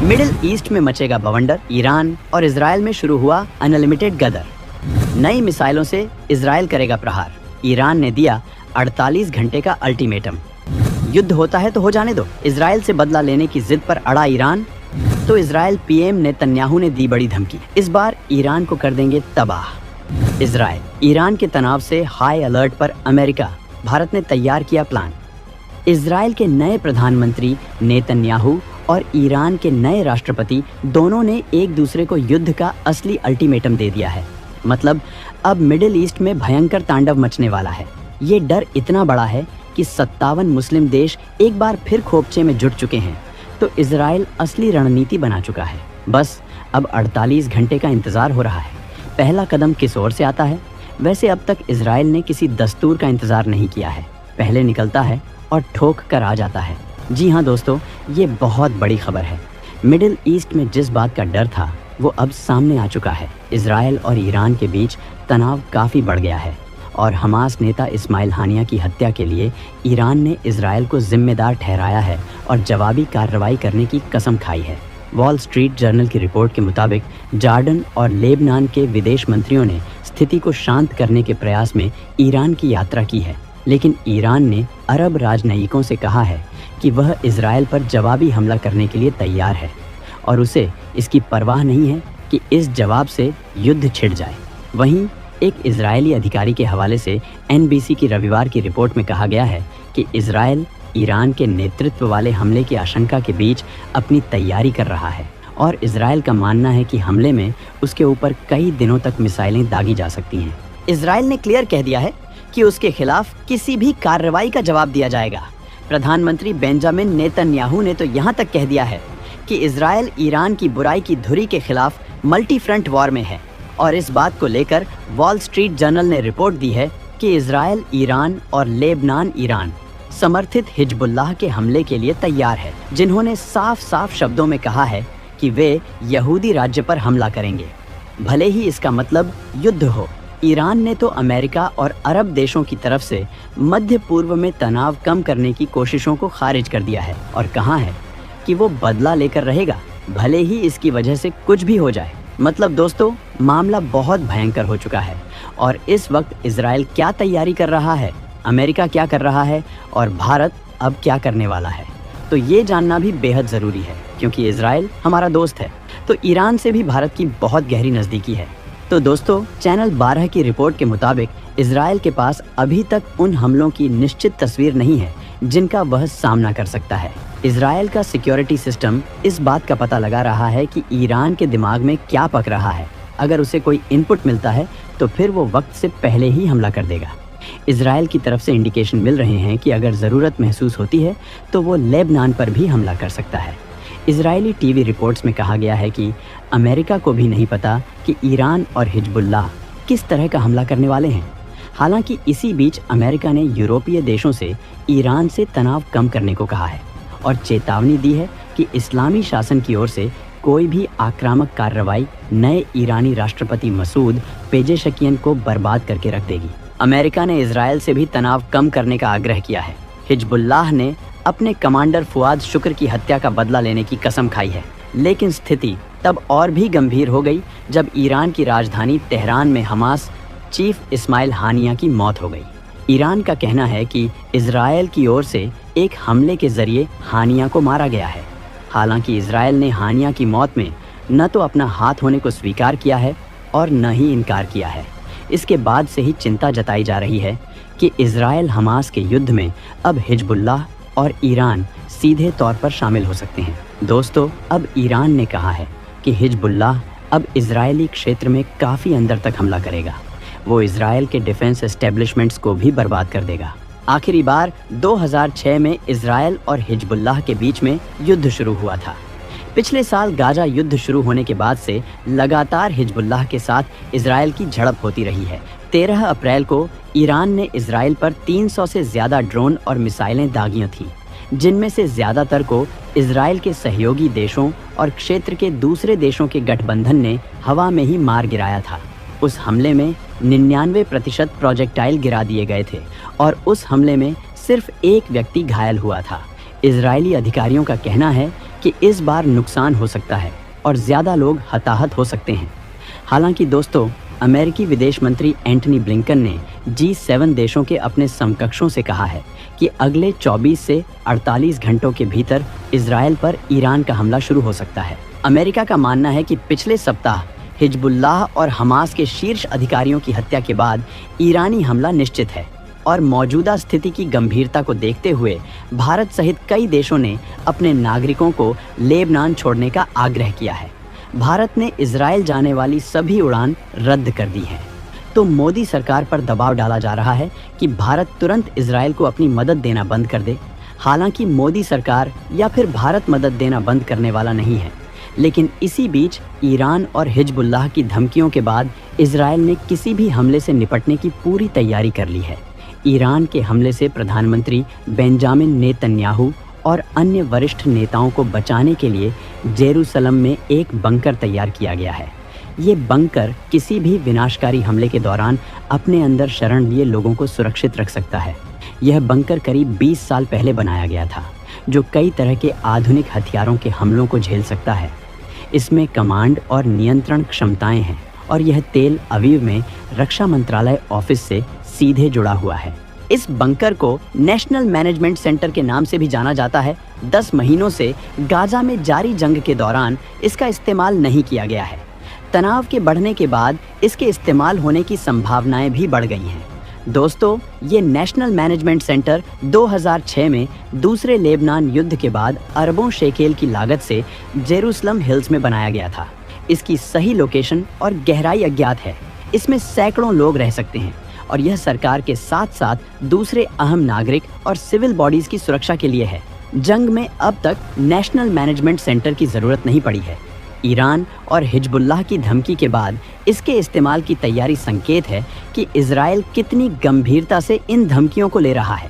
Middle east में मचेगा बवंडर, Iran और इजराइल में शुरू हुआ अनलिमिटेड गदर। नई मिसाइलों से इजराइल करेगा प्रहार, ईरान ने दिया 48 घंटे का अल्टीमेटम। युद्ध होता है तो हो जाने दो, इजराइल से बदला लेने की जिद पर अड़ा ईरान, तो इजराइल पीएम नेतन्याहू ने दी बड़ी धमकी, इस बार ईरान को कर देंगे तबाह। इजराइल ईरान के तनाव से हाई अलर्ट पर अमेरिका, भारत ने तैयार किया प्लान। इजराइल के नए प्रधानमंत्री नेतन्याहू और ईरान के नए राष्ट्रपति दोनों ने एक दूसरे को युद्ध का असली अल्टीमेटम दे दिया है। मतलब अब मिडिल ईस्ट में भयंकर तांडव मचने वाला है। ये डर इतना बड़ा है कि 57 मुस्लिम देश एक बार फिर खोपचे में जुट चुके हैं, तो इजराइल असली रणनीति बना चुका है। बस अब 48 घंटे का इंतजार हो रहा है। पहला कदम किस ओर से आता है? वैसे अब तक इजराइल ने किसी दस्तूर का इंतजार नहीं किया है, पहले निकलता है और ठोक कर आ जाता है। जी हाँ दोस्तों, ये बहुत बड़ी खबर है। मिडिल ईस्ट में जिस बात का डर था वो अब सामने आ चुका है। इजराइल और ईरान के बीच तनाव काफ़ी बढ़ गया है और हमास नेता इस्माइल हानिया की हत्या के लिए ईरान ने इजराइल को जिम्मेदार ठहराया है और जवाबी कार्रवाई करने की कसम खाई है। वॉल स्ट्रीट जर्नल की रिपोर्ट के मुताबिक जॉर्डन और लेबनान के विदेश मंत्रियों ने स्थिति को शांत करने के प्रयास में ईरान की यात्रा की है, लेकिन ईरान ने अरब राजनयिकों से कहा है कि वह इजराइल पर जवाबी हमला करने के लिए तैयार है और उसे इसकी परवाह नहीं है कि इस जवाब से युद्ध छिड़ जाए। वहीं एक इजरायली अधिकारी के हवाले से NBC की रविवार की रिपोर्ट में कहा गया है कि इजराइल ईरान के नेतृत्व वाले हमले की आशंका के बीच अपनी तैयारी कर रहा है और इजराइल का मानना है कि हमले में उसके ऊपर कई दिनों तक मिसाइलें दागी जा सकती हैं। इजराइल ने क्लियर कह दिया है कि उसके खिलाफ किसी भी कार्रवाई का जवाब दिया जाएगा। प्रधानमंत्री बेंजामिन नेतन्याहू ने तो यहाँ तक कह दिया है कि इजराइल ईरान की बुराई की धुरी के खिलाफ मल्टी फ्रंट वॉर में है और इस बात को लेकर वॉल स्ट्रीट जर्नल ने रिपोर्ट दी है कि इजराइल ईरान और लेबनान ईरान समर्थित हिजबुल्लाह के हमले के लिए तैयार है, जिन्होंने साफ साफ शब्दों में कहा है कि वे यहूदी राज्य पर हमला करेंगे, भले ही इसका मतलब युद्ध हो। ईरान ने तो अमेरिका और अरब देशों की तरफ से मध्य पूर्व में तनाव कम करने की कोशिशों को खारिज कर दिया है और कहा है कि वो बदला लेकर रहेगा, भले ही इसकी वजह से कुछ भी हो जाए। मतलब दोस्तों, मामला बहुत भयंकर हो चुका है और इस वक्त इजराइल क्या तैयारी कर रहा है, अमेरिका क्या कर रहा है और भारत अब क्या करने वाला है, तो ये जानना भी बेहद ज़रूरी है, क्योंकि इजराइल हमारा दोस्त है, तो ईरान से भी भारत की बहुत गहरी नज़दीकी है। तो दोस्तों, चैनल 12 की रिपोर्ट के मुताबिक इजराइल के पास अभी तक उन हमलों की निश्चित तस्वीर नहीं है जिनका वह सामना कर सकता है। इजराइल का सिक्योरिटी सिस्टम इस बात का पता लगा रहा है कि ईरान के दिमाग में क्या पक रहा है। अगर उसे कोई इनपुट मिलता है तो फिर वो वक्त से पहले ही हमला कर देगा। इजराइल की तरफ से इंडिकेशन मिल रहे हैं कि अगर ज़रूरत महसूस होती है तो वो लेबनान पर भी हमला कर सकता है। इजरायली टीवी रिपोर्ट्स में कहा गया है कि अमेरिका को भी नहीं पता कि ईरान और हिजबुल्लाह किस तरह का हमला करने वाले हैं। हालांकि इसी बीच अमेरिका ने यूरोपीय देशों से ईरान से तनाव कम करने को कहा है और चेतावनी दी है कि इस्लामी शासन की ओर से कोई भी आक्रामक कार्रवाई नए ईरानी राष्ट्रपति मसूद पेजेशकियन को बर्बाद करके रख देगी। अमेरिका ने इजराइल से भी तनाव कम करने का आग्रह किया है। हिजबुल्लाह ने अपने कमांडर फुआद शुक्र की हत्या का बदला लेने की कसम खाई है, लेकिन स्थिति तब और भी गंभीर हो गई जब ईरान की राजधानी तेहरान में हमास चीफ इस्माइल हानिया की मौत हो गई। ईरान का कहना है कि इजराइल की ओर से एक हमले के जरिए हानिया को मारा गया है। हालांकि इजराइल ने हानिया की मौत में न तो अपना हाथ होने को स्वीकार किया है और न ही इनकार किया है। इसके बाद से ही चिंता जताई जा रही है कि इजराइल हमास के युद्ध में अब हिजबुल्लाह और ईरान सीधे तौर पर शामिल हो सकते हैं। दोस्तों, अब ईरान ने कहा है कि हिजबुल्लाह अब इजरायली क्षेत्र में काफ़ी अंदर तक हमला करेगा। वो इजराइल के डिफेंस एस्टेब्लिशमेंट्स को भी बर्बाद कर देगा। आखिरी बार 2006 में इजराइल और हिजबुल्लाह के बीच में युद्ध शुरू हुआ था। पिछले साल गाजा युद्ध शुरू होने के बाद से लगातार हिजबुल्लाह के साथ इजराइल की झड़प होती रही है। 13 अप्रैल को ईरान ने इजराइल पर 300 से ज़्यादा ड्रोन और मिसाइलें दागी थीं, जिनमें से ज़्यादातर को इजराइल के सहयोगी देशों और क्षेत्र के दूसरे देशों के गठबंधन ने हवा में ही मार गिराया था। उस हमले में 99% प्रोजेक्टाइल गिरा दिए गए थे और उस हमले में सिर्फ एक व्यक्ति घायल हुआ था। इजरायली अधिकारियों का कहना है कि इस बार नुकसान हो सकता है और ज़्यादा लोग हताहत हो सकते हैं। हालांकि दोस्तों, अमेरिकी विदेश मंत्री एंटनी ब्लिंकन ने G7 देशों के अपने समकक्षों से कहा है कि अगले 24 से 48 घंटों के भीतर इजरायल पर ईरान का हमला शुरू हो सकता है। अमेरिका का मानना है कि पिछले सप्ताह हिजबुल्लाह और हमास के शीर्ष अधिकारियों की हत्या के बाद ईरानी हमला निश्चित है और मौजूदा स्थिति की गंभीरता को देखते हुए भारत सहित कई देशों ने अपने नागरिकों को लेबनान छोड़ने का आग्रह किया है। भारत ने इजरायल जाने वाली सभी उड़ान रद्द कर दी है। तो मोदी सरकार पर दबाव डाला जा रहा है कि भारत तुरंत इजरायल को अपनी मदद देना बंद कर दे। हालांकि मोदी सरकार या फिर भारत मदद देना बंद करने वाला नहीं है, लेकिन इसी बीच ईरान और हिजबुल्लाह की धमकियों के बाद इजरायल ने किसी भी हमले से निपटने की पूरी तैयारी कर ली है। ईरान के हमले से प्रधानमंत्री बेंजामिन नेतन्याहू और अन्य वरिष्ठ नेताओं को बचाने के लिए जेरूसलम में एक बंकर तैयार किया गया है। ये बंकर किसी भी विनाशकारी हमले के दौरान अपने अंदर शरण लिए लोगों को सुरक्षित रख सकता है। यह बंकर करीब 20 साल पहले बनाया गया था, जो कई तरह के आधुनिक हथियारों के हमलों को झेल सकता है। इसमें कमांड और नियंत्रण क्षमताएं हैं और यह तेल अवीव में रक्षा मंत्रालय ऑफिस से सीधे जुड़ा हुआ है। इस बंकर को नेशनल मैनेजमेंट सेंटर के नाम से भी जाना जाता है। 10 महीनों से गाजा में जारी जंग के दौरान इसका इस्तेमाल नहीं किया गया है। तनाव के बढ़ने के बाद इसके इस्तेमाल होने की संभावनाएं भी बढ़ गई हैं। दोस्तों, ये नेशनल मैनेजमेंट सेंटर 2006 में दूसरे लेबनान युद्ध के बाद अरबों शेकेल की लागत से जेरूसलम हिल्स में बनाया गया था। इसकी सही लोकेशन और गहराई अज्ञात है। इसमें सैकड़ों लोग रह सकते हैं और यह सरकार के साथ साथ दूसरे अहम नागरिक और सिविल बॉडीज की सुरक्षा के लिए है। जंग में अब तक नेशनल मैनेजमेंट सेंटर की जरूरत नहीं पड़ी है। ईरान और हिजबुल्लाह की धमकी के बाद इसके इस्तेमाल की तैयारी संकेत है कि इजरायल कितनी गंभीरता से इन धमकियों को ले रहा है।